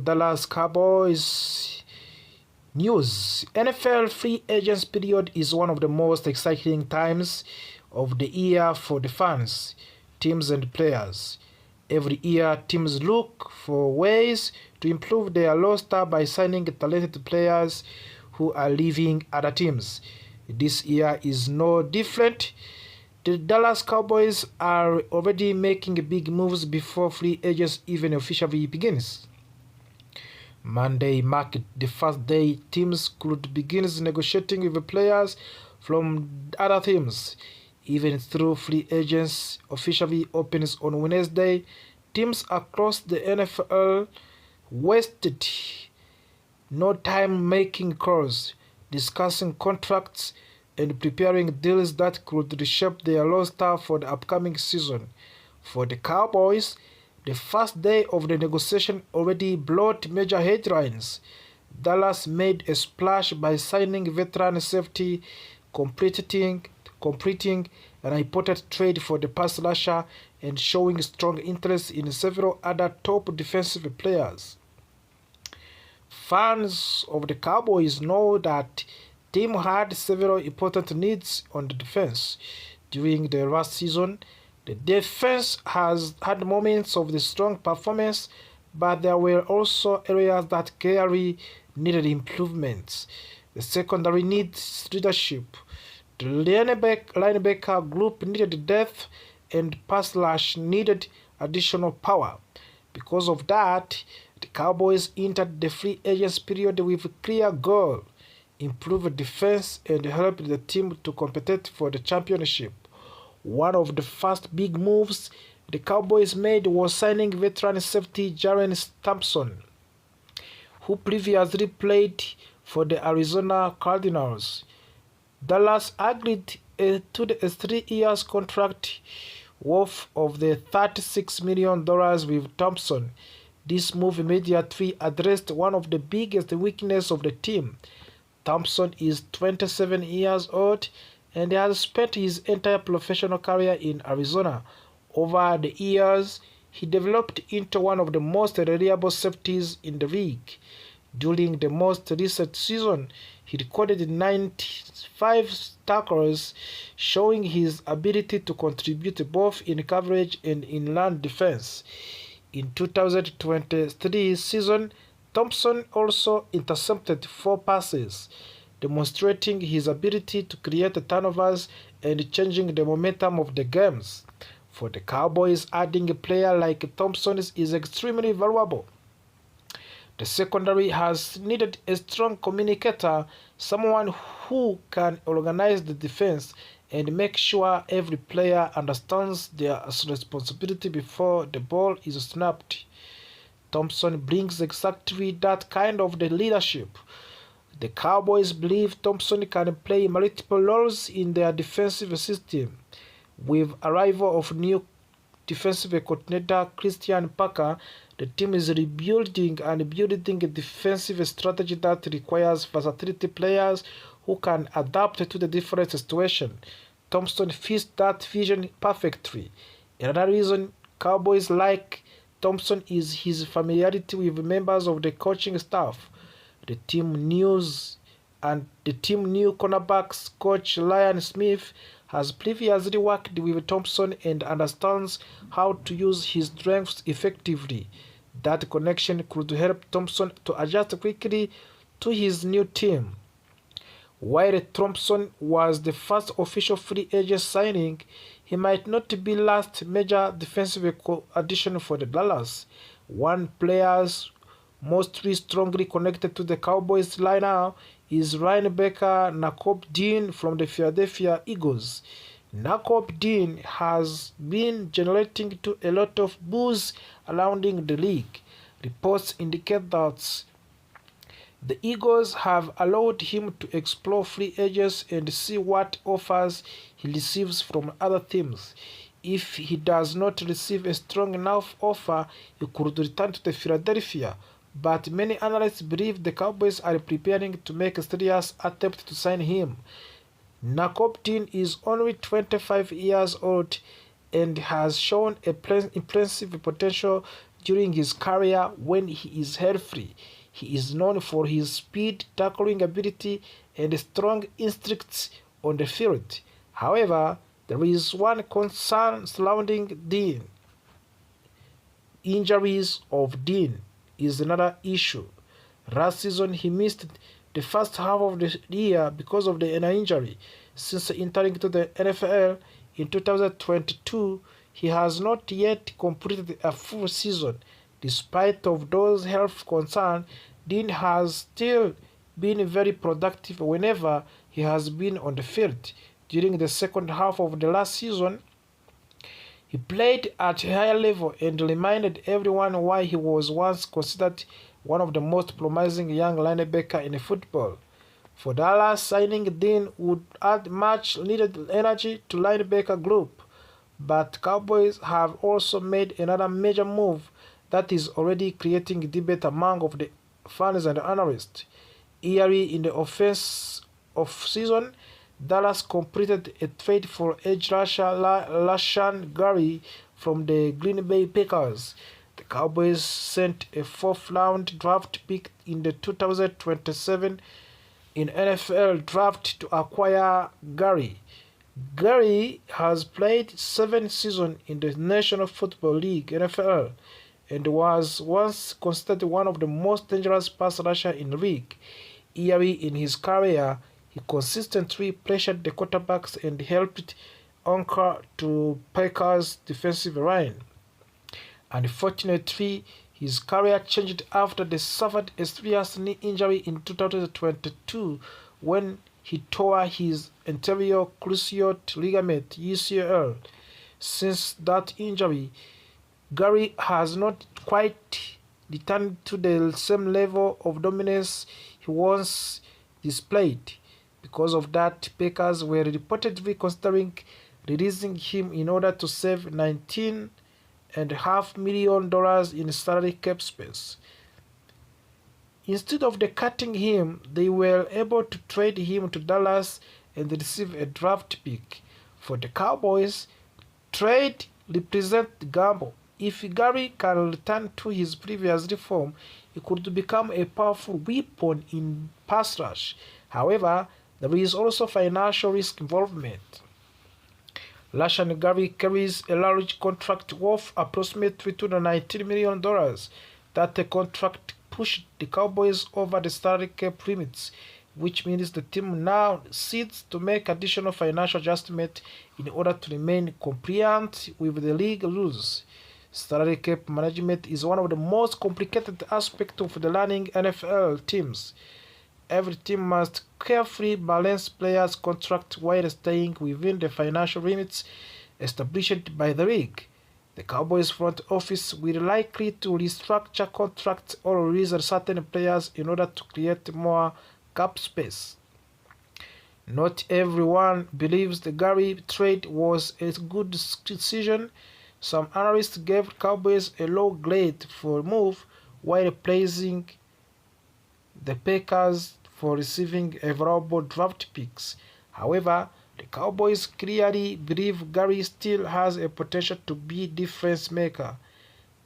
Dallas Cowboys news. NFL free agents period is one of the most exciting times of the year for the fans, teams and players. Every year, teams look for ways to improve their roster by signing talented players who are leaving other teams. This year is no different. The Dallas Cowboys are already making big moves before free agents even officially begins. Monday marked the first day teams could begin negotiating with players from other teams. Even though free agents officially opens on Wednesday, teams across the NFL wasted no time making calls, discussing contracts, and preparing deals that could reshape their roster for the upcoming season. For the Cowboys, the first day of the negotiation already brought major headlines. Dallas made a splash by signing veteran safety, completing an important trade for the pass rusher, and showing strong interest in several other top defensive players. Fans of the Cowboys know that team had several important needs on the defense. During the last season, the defense has had moments of the strong performance, but there were also areas that clearly needed improvements. The secondary needs leadership. The linebacker group needed depth, and pass rush needed additional power. Because of that, the Cowboys entered the free agents period with a clear goal: improve defense and help the team to compete for the championship. One of the first big moves the Cowboys made was signing veteran safety Jaren Thompson, who previously played for the Arizona Cardinals. Dallas agreed to a 3-year contract worth of the $36 million with Thompson. This move immediately addressed one of the biggest weaknesses of the team. Thompson is 27 years old and has spent his entire professional career in Arizona. Over the years, he developed into one of the most reliable safeties in the league. During the most recent season, he recorded 95 tackles, showing his ability to contribute both in coverage and in run defense. In 2023 season, Thompson also intercepted 4 passes, demonstrating his ability to create turnovers and changing the momentum of the games. For the Cowboys, adding a player like Thompson is extremely valuable. The secondary has needed a strong communicator, someone who can organize the defense and make sure every player understands their responsibility before the ball is snapped. Thompson brings exactly that kind of the leadership. The Cowboys believe Thompson can play multiple roles in their defensive system. With arrival of new defensive coordinator Christian Parker, the team is rebuilding and building a defensive strategy that requires versatility players who can adapt to the different situations. Thompson fits that vision perfectly. Another reason Cowboys like Thompson is his familiarity with members of the coaching staff. The team knew cornerbacks coach Ryan Smith has previously worked with Thompson and understands how to use his strengths effectively. That connection could help Thompson to adjust quickly to his new team. While Thompson was the first official free agent signing, he might not be the last major defensive addition for the Dallas. One player's mostly strongly connected to the Cowboys line now is linebacker Nakobe from the Philadelphia Eagles. Nakobe has been generating to a lot of buzz around the league. Reports indicate that the Eagles have allowed him to explore free agents and see what offers he receives from other teams. If he does not receive a strong enough offer, he could return to the Philadelphia. But many analysts believe the Cowboys are preparing to make a serious attempt to sign him. Nakobe is only 25 years old and has shown impressive potential during his career when he is healthy. He is known for his speed, tackling ability, and strong instincts on the field. However, there is one concern surrounding Dean. Injuries of Dean is another issue. Last season, he missed the first half of the year because of the injury. Since entering to the NFL in 2022, he has not yet completed a full season. Despite of those health concerns, Dean has still been very productive whenever he has been on the field. During the second half of the last season, he played at a higher level and reminded everyone why he was once considered one of the most promising young linebackers in football. For Dallas, signing Dean would add much needed energy to linebacker group, but Cowboys have also made another major move that is already creating debate among of the fans and analysts. Early in the offense of season, Dallas completed a trade for edge rusher Rashan Gary from the Green Bay Packers. The Cowboys sent a fourth-round draft pick in the 2027 in NFL draft to acquire Gary. Gary has played 7 seasons in the National Football League (NFL) and was once considered one of the most dangerous pass rushers in the league. Early in his career, he consistently pressured the quarterbacks and helped anchor to Packers' defensive line. Unfortunately, his career changed after he suffered a serious knee injury in 2022 when he tore his anterior cruciate ligament (UCL). Since that injury, Gary has not quite returned to the same level of dominance he once displayed. Because of that, Packers were reportedly considering releasing him in order to save $19.5 million in salary cap space. Instead of cutting him, they were able to trade him to Dallas and receive a draft pick. For the Cowboys, trade represents the gamble. If Gary can return to his previous form, he could become a powerful weapon in pass rush. However, there is also financial risk involvement. Rashan Gary carries a large contract worth approximately $219 million. That contract pushed the Cowboys over the salary cap limits, which means the team now needs to make additional financial adjustments in order to remain compliant with the league rules. Salary cap management is one of the most complicated aspects of the running NFL teams. Every team must carefully balance players' contracts while staying within the financial limits established by the league. The Cowboys front office will likely to restructure contracts or release certain players in order to create more cap space. Not everyone believes the Gary trade was a good decision. Some analysts gave Cowboys a low grade for the move, while praising the Packers for receiving available draft picks. However, the Cowboys clearly believe Gary still has a potential to be a difference maker.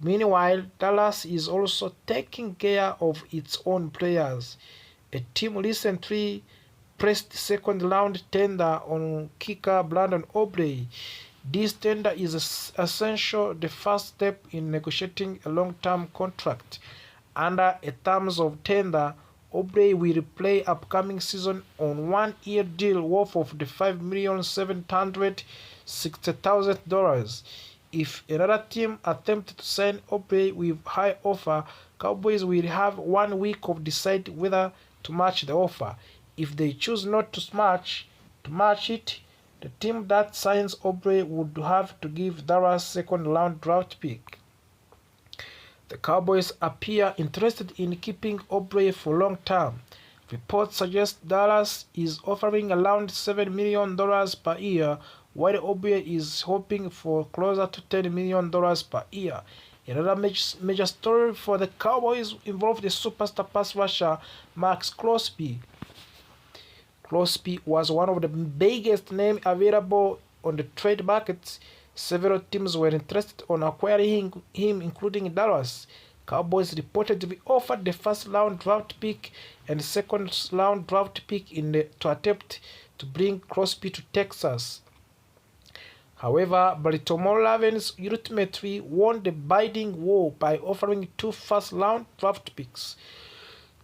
Meanwhile, Dallas is also taking care of its own players. A team recently pressed second-round tender on kicker Brandon Aubrey. This tender is essential the first step in negotiating a long-term contract. Under a terms of tender, Aubrey will play upcoming season on 1-year deal worth of the $5,760,000. If another team attempts to sign Aubrey with high offer, Cowboys will have 1 week to decide whether to match the offer. If they choose not to match it, the team that signs Aubrey would have to give Dallas second-round draft pick. The Cowboys appear interested in keeping Aubrey for long term. Reports suggest Dallas is offering around $7 million per year, while Aubrey is hoping for closer to $10 million per year. Another major story for the Cowboys involved the superstar pass rusher Max Crosby. Crosby was one of the biggest names available on the trade market Several teams were interested on acquiring him, including Dallas. Cowboys reportedly offered the first-round draft pick and second-round draft pick to attempt to bring Crosby to Texas. However, Baltimore Ravens ultimately won the bidding war by offering 2 first-round draft picks.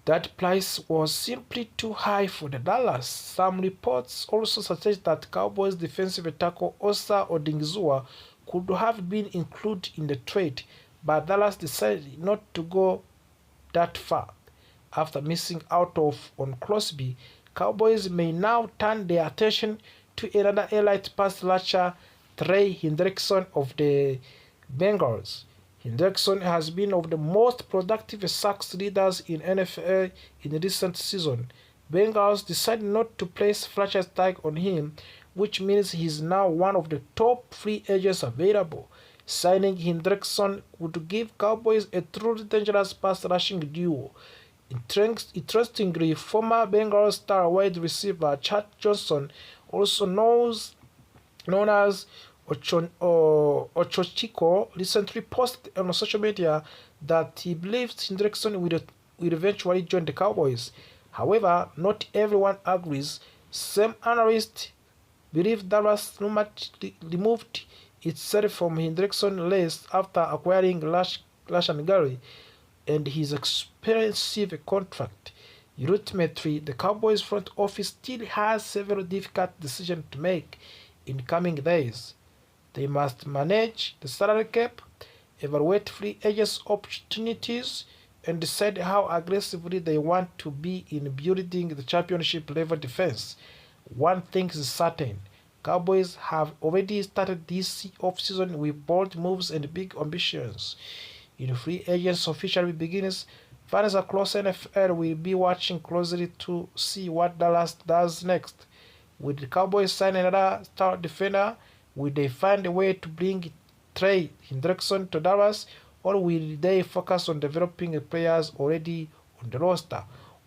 That price was simply too high for the Dallas. Some reports also suggest that Cowboys defensive tackle Osa Odingizua could have been included in the trade, but Dallas decided not to go that far. After missing out on Crosby, Cowboys may now turn their attention to another elite pass rusher, Trey Hendrickson of the Bengals. Hendrickson has been one of the most productive sacks leaders in NFL in recent season. Bengals decided not to place franchise tag on him, which means he is now one of the top free agents available. Signing Hendrickson would give Cowboys a truly dangerous pass rushing duo. Interestingly, former Bengals star wide receiver Chad Johnson, also known as Ochochico, recently posted on social media that he believes Hendrickson will eventually join the Cowboys. However, not everyone agrees. Some analysts believe Dallas removed itself from Hendrickson's list after acquiring Rashan Gary and his expensive contract. Ultimately, the Cowboys front office still has several difficult decisions to make in coming days. They must manage the salary cap, evaluate free agents' opportunities, and decide how aggressively they want to be in building the championship-level defense. One thing is certain. Cowboys have already started this offseason with bold moves and big ambitions. In free agents officially begins, fans across NFL will be watching closely to see what Dallas does next. Will the Cowboys sign another star defender? Will they find a way to bring Trey Hendrickson to Dallas, or will they focus on developing players already on the roster?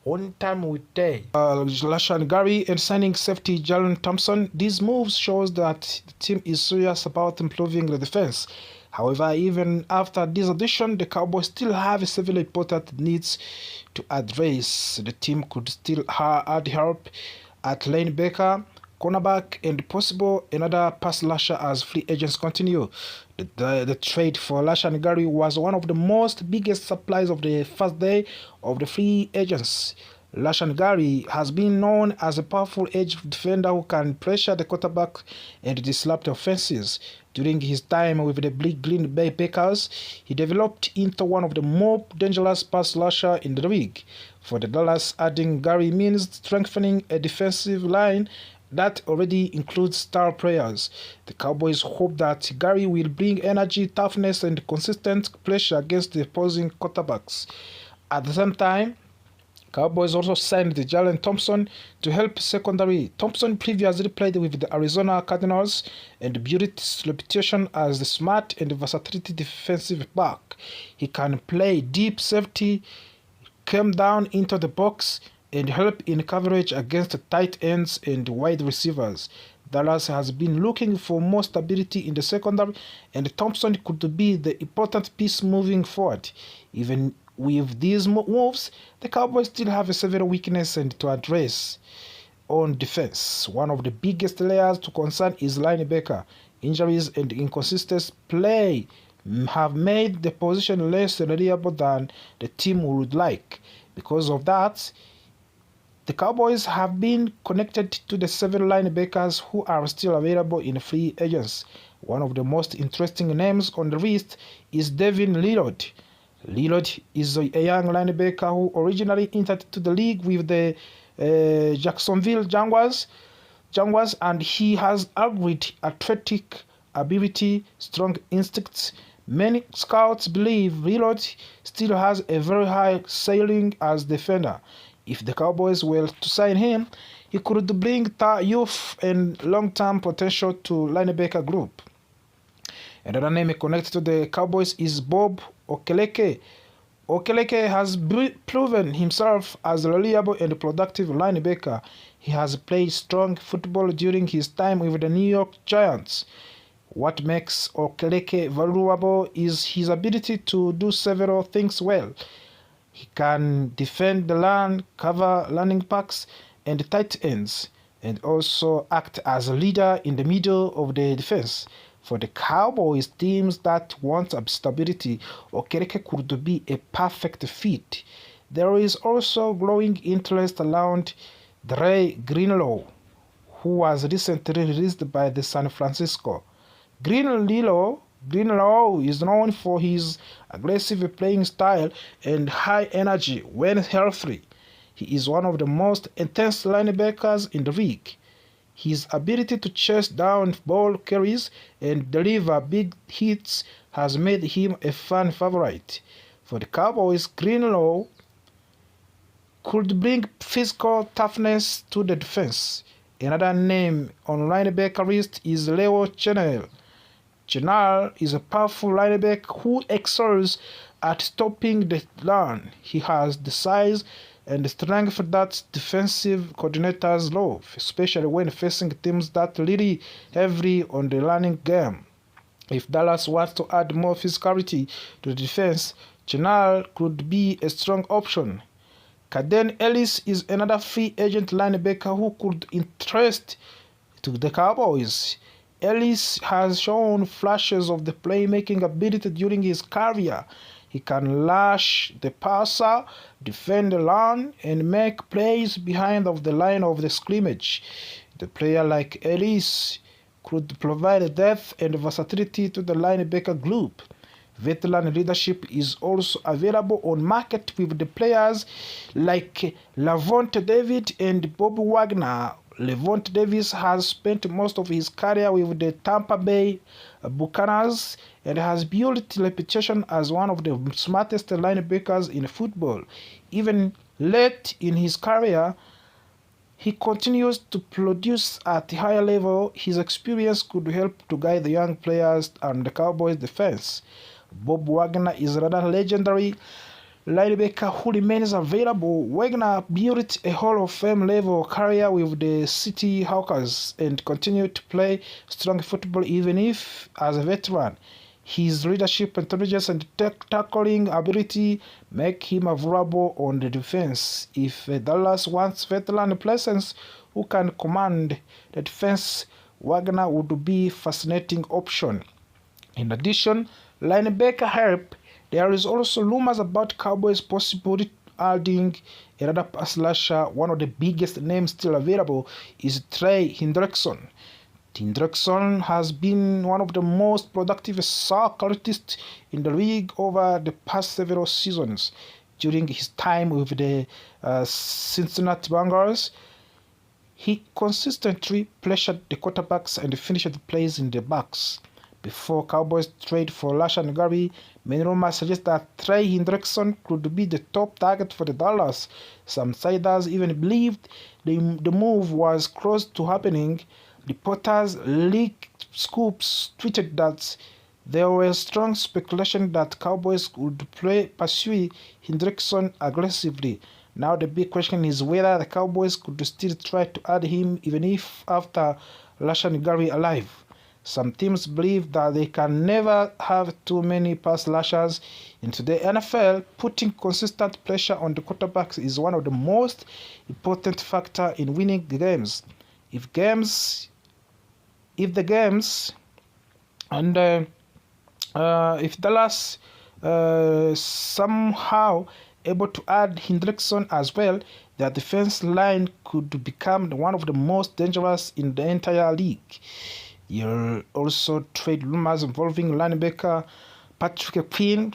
Only time will tell. Rashan Gary and signing safety Jalen Thompson. These moves shows that the team is serious about improving the defense. However, even after this addition, the Cowboys still have several important needs to address. The team could still add help at linebacker, cornerback, and possible another pass rusher as free agents continue. The trade for Rashan Gary was one of the biggest supplies of the first day of the free agents. Rashan Gary has been known as a powerful edge defender who can pressure the quarterback and disrupt offenses. During his time with the Green Bay Packers, he developed into one of the more dangerous pass rushers in the league. For the Dallas, adding Gary means strengthening a defensive line that already includes star players. The Cowboys hope that Gary will bring energy, toughness, and consistent pressure against the opposing quarterbacks. At the same time, Cowboys also signed Jalen Thompson to help secondary. Thompson previously played with the Arizona Cardinals and built his reputation as a smart and versatile defensive back. He can play deep safety, come down into the box, and help in coverage against tight ends and wide receivers. Dallas has been looking for more stability in the secondary, and Thompson could be the important piece moving forward. Even with these moves, the Cowboys still have several weaknesses to address on defense. One of the biggest layers to concern is linebacker. Injuries and inconsistent play have made the position less reliable than the team would like. Because of that, the Cowboys have been connected to the several linebackers who are still available in free agents. One of the most interesting names on the list is Devin Lloyd. Lloyd is a young linebacker who originally entered to the league with the Jacksonville Jaguars, and he has great athletic ability, strong instincts. Many scouts believe Lloyd still has a very high ceiling as defender. If the Cowboys were to sign him, he could bring youth and long-term potential to linebacker group. Another name connected to the Cowboys is Bob Okereke. Okereke has proven himself as a reliable and productive linebacker. He has played strong football during his time with the New York Giants. What makes Okereke valuable is his ability to do several things well. He can defend the line, cover running backs and tight ends, and also act as a leader in the middle of the defense. For the Cowboys teams that want stability, Okereke could be a perfect fit. There is also growing interest around Dre Greenlaw, who was recently released by the San Francisco. Greenlaw is known for his aggressive playing style and high energy when healthy. He is one of the most intense linebackers in the league. His ability to chase down ball carries and deliver big hits has made him a fan favorite. For the Cowboys, Greenlaw could bring physical toughness to the defense. Another name on linebacker list is Leo Chenal. Chenal is a powerful linebacker who excels at stopping the run. He has the size and the strength that defensive coordinators love, especially when facing teams that rely heavily on the running game. If Dallas wants to add more physicality to the defense, Chenal could be a strong option. Caden Ellis is another free agent linebacker who could interest to the Cowboys. Ellis has shown flashes of the playmaking ability during his career. He can lash the passer, defend the run, and make plays behind of the line of the scrimmage. The player like Ellis could provide depth and versatility to the linebacker group. Veteran leadership is also available on market with the players like Lavonte David and Bob Wagner. Lavonte Davis has spent most of his career with the Tampa Bay Buccaneers and has built a reputation as one of the smartest linebackers in football. Even late in his career, he continues to produce at a higher level. His experience could help to guide the young players and the Cowboys' defense. Bob Wagner is another legendary linebacker who remains available. Wagner built a Hall of Fame level career with the City Hawkers and continued to play strong football even if as a veteran. His leadership, intelligence, and tackling ability make him available on the defense. If Dallas wants veteran presence who can command the defense, Wagner would be a fascinating option. In addition, linebacker help, there is also rumors about Cowboys possibly adding another pass rusher. One of the biggest names still available is Trey Hendrickson. Hendrickson has been one of the most productive sack artists in the league over the past several seasons. During his time with the Cincinnati Bengals, he consistently pressured the quarterbacks and finished plays in the box. Before Cowboys trade for Rashan Gary, many rumors suggest that Trey Hendrickson could be the top target for the Dallas. Some insiders even believed the move was close to happening. Reporters leaked scoops tweeted that there was strong speculation that Cowboys would pursue Hendrickson aggressively. Now the big question is whether the Cowboys could still try to add him even if after Rashan Gary alive. Some teams believe that they can never have too many pass rushers. In today's NFL, putting consistent pressure on the quarterbacks is one of the most important factors in winning games. If Dallas somehow able to add Hendrickson as well, their defense line could become one of the most dangerous in the entire league. You'll also trade rumors involving linebacker Patrick Quinn.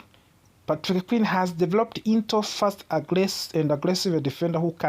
Patrick Quinn has developed into fast, aggressive defender who can